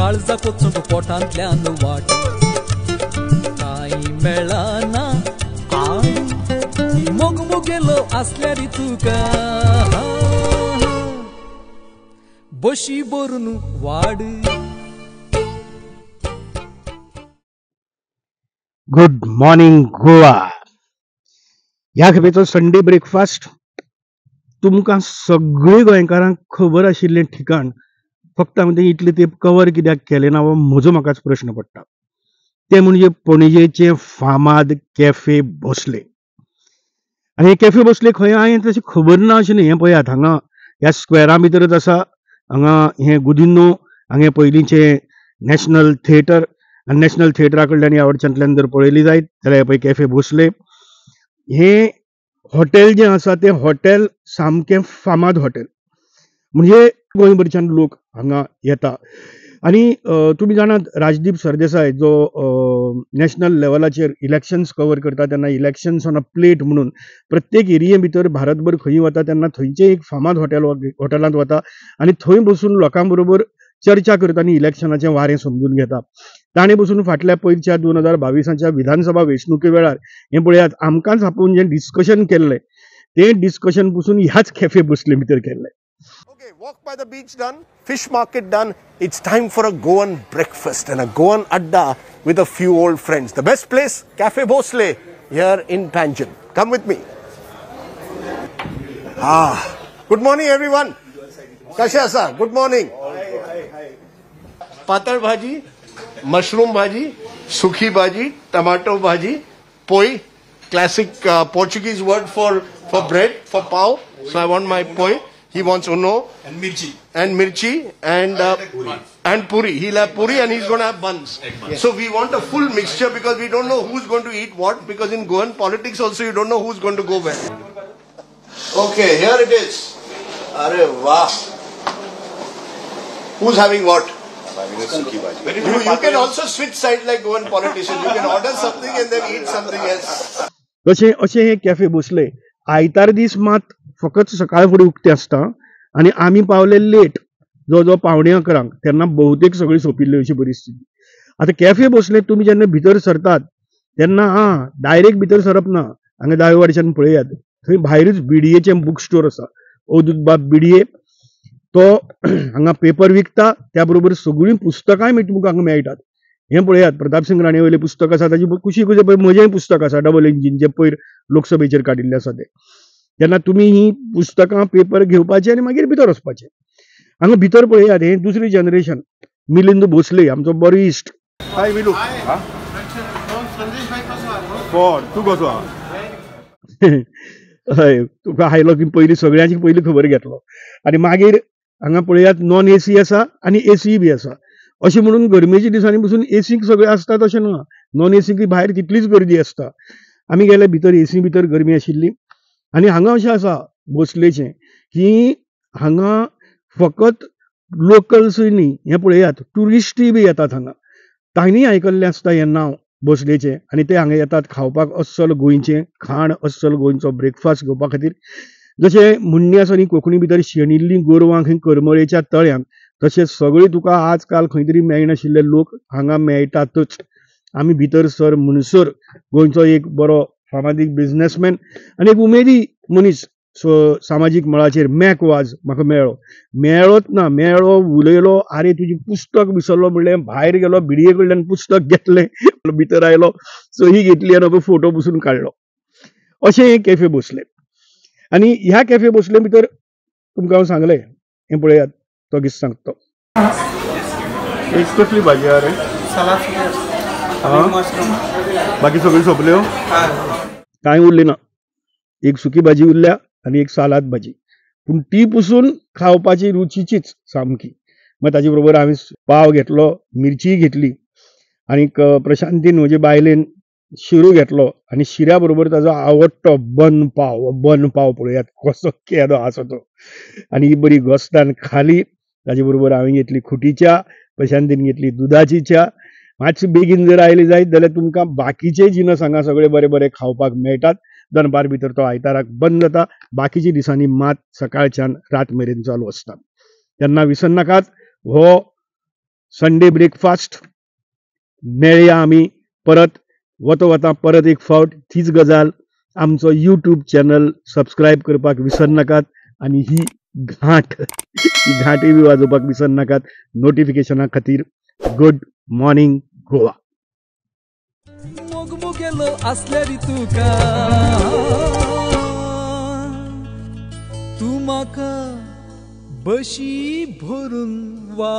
काळजा कोचूंक पोटांतल्यान वाट कांय मेळना आनी मोगमोगेलो आसल्यार तुका बशी भरून वाड. Good morning Goa. ह्या खेपेचो संडे ब्रेकफास्ट तुमकां सगळी गोंयकारांक खबर आशिल्लें ठिकाण फक्त हांवें तें इतलें तेंप कवर कित्याक केलें ना हो म्हजो म्हाकाच प्रश्न पडटा. तें म्हणजे पणजेचें फामाद कॅफे भोसले. आनी हे कॅफे भोसले खंय हांवें तशें खबर ना अशें न्ही. हें पळयात हांगा ह्या स्क्वेरा भितरच आसा. हांगा हें गुदिन्नो हांगे पयलींचें नॅशनल थिएटर आनी नॅशनल थिएटरा कडल्यान ह्या वटच्यातल्यान जर पळयली जायत जाल्यार हे पळय कॅफे भोसले. हें हॉटेल जें आसा तें हॉटेल सामकें फामाद हॉटेल म्हणजे गोंयभरच्यान लोक हांगा येता. आनी तुमी जाणात राजदीप सरदेसाय जो नॅशनल लेवलाचेर इलेक्शन्स कवर करता तेन्ना इलेक्शन्स ऑन अ प्लेट म्हणून प्रत्येक एरिये भितर भारतभर खंय वता तेन्ना थंयचें एक फामाद हॉटेलांत वता आनी थंय बसून लोकां बरोबर चर्चा करता आनी इलेक्शनाचें वारें समजून घेता. ताणें बसून फाटल्या पयरच्या 2022च्या विधानसभा वेंचणुके वेळार हें पळयात आमकांच आपोवन जें डिस्कशन केल्लें तें डिस्कशन पसून ह्याच कॅफे भोसले भितर केल्लें. Okay, walk by the beach done, fish market done. It's time for a Goan breakfast and a Goan adda with a few old friends. The best place, Cafe Bhosle here in Panjim. Come with me. Good morning everyone. Kasha asa? Good morning. Patar bhaji, mushroom bhaji, sukhi bhaji, tomato bhaji, poi, classic Portuguese word for bread, for pav. So I want my poi. He wants uno and mirchi and puri. He'll have puri and he's going to have buns. Yes. So we want a full mixture because we don't know who's going to eat what, because in Goan politics also you don't know who's going to go where. Okay, here it is. Arey wah. Who's having what? You can also switch sides like Goan politicians. You can order something and then eat something else. अशें हे cafe Bhosale आयतार दीस मात फकत सकाळ फुडें उक्तें आसता आनी आमी पावले लेट जो 11:15 तेन्ना भोवतेक सगळी सोंपिल्ली अशी परिस्थिती. आतां कॅफे भोसले तुमी जेन्ना भितर सरतात तेन्ना डायरेक्ट भितर सरप ना. हांगा दावे वाटच्यान पळयात थंय भायरूच बिडयेचें बूक स्टोर आसा. अवधूत बाब बिडये तो हांगा पेपर विकता, त्या बरोबर सगळीं पुस्तकांय तुमकां हांगा मेळटात. हें पळयात प्रताप सिंग राणे वयलें पुस्तक आसा ताची कुशी म्हजेंय पुस्तक आसा डबल इंजीन जें पयर लोकसभेचेर काडिल्लें आसा तें. तेन्ना तुमी ही पुस्तकां पेपर घेवपाचे आनी मागीर भितर वचपाचें. हांगा भितर पळयात हें दुसरी जनरेशन मिलिंद भोसले आमचो बरो इश्ट. हाय मिलू. तूं कसो हय तुका आयलो की पयलीं सगळ्यांची पयलीं खबर घेतलो आनी मागीर हांगा पळयात नॉन एसी आसा आनी एसी बी आसा. अशें म्हणून गरमेच्या दिसांनी पसून एसीक सगळें आसतात अशें ना. नॉन एसीक भायर तितलीच गर्दी आसता. आमी गेले भितर एसी भितर गरमी आशिल्ली आनी हांगा अशें आसा भोसलेचें की हांगा फकत लोकल्सूय न्ही, हें पळयात ट्युरिस्टूय बी येतात हांगा. तांणीय आयकल्लें आसता हें नांव भोसलेचें आनी ते हांगा येतात खावपाक अस्सल गोंयचें खाण, अस्सल गोंयचो ब्रेकफास्ट घेवपा खातीर. जशें म्हणणी आसा न्ही कोंकणी भितर शेणिल्लीं गोरवां खंय करमळेच्या तळ्यांत, तशें सगळें तुका आज काल खंय तरी मेळनाशिल्ले लोक हांगा मेळटातच. आमी भितर सर म्हणसर गोंयचो एक बरो फामादीक बिझनेसमॅन आनी एक उमेदी मनीस सामाजीक मळाचेर मेकवाज म्हाका मेळ्ळोच ना. मेळ्ळो उलयलो, आरे तुजी पुस्तक विसरलो म्हणलें, भायर गेलो बिडये कडल्यान पुस्तक घेतलें, भितर आयलो, सही घेतली आनी फोटो बसून काडलो. अशें एक कॅफे भोसले. आनी ह्या कॅफे भोसले भितर तुमकां हांव सांगलें हें पळयात तो कितें सांगता तो. एक कसली भाजी आहा रे? बाकी सगळी सोंपल्यो? कांय उरली ना. एक सुकी भाजी उरल्या आनी एक सालाद भाजी, पूण ती पसून खावपाची रुचीचीच सामकी. मागीर ताचे बरोबर हांवें पाव घेतलो, मिरची घेतली आनीक प्रशांतीन म्हजे बायलेन शिरो घेतलो आनी शिऱ्या बरोबर ताजो आवडटो बन पाव पळयात कसो केदो आसा तो. आनी ही बरी घोस्तान खाली. ताचे बरोबर हांवें घेतली खुटी च्या, प्रशांतीन घेतली दुदाची च्या. मातशी बेगीन जर आयली जायत जाल्यार तुमकां बाकीचे जिनस हांगा सगळे बरे बरे खावपाक मेळटात. दनपार भितर तो आयताराक बंद जाता. बाकीच्या दिसांनी मात सकाळच्यान रात मेरेन चालू आसता. तेन्ना विसरनाकात हो संडे ब्रेकफास्ट. मेळया आमी परत वता परत एक फावट तीच गजाल. आमचो यूट्यूब चॅनल सबस्क्राईब करपाक विसरनाकात आणि ही घांटय बी वाजोवपाक विसरनाकात नोटिफिकेशना खातीर. Good morning Goa. मोगमोगेलो असल्यारी तुका तू म्हाका बशी भरून वा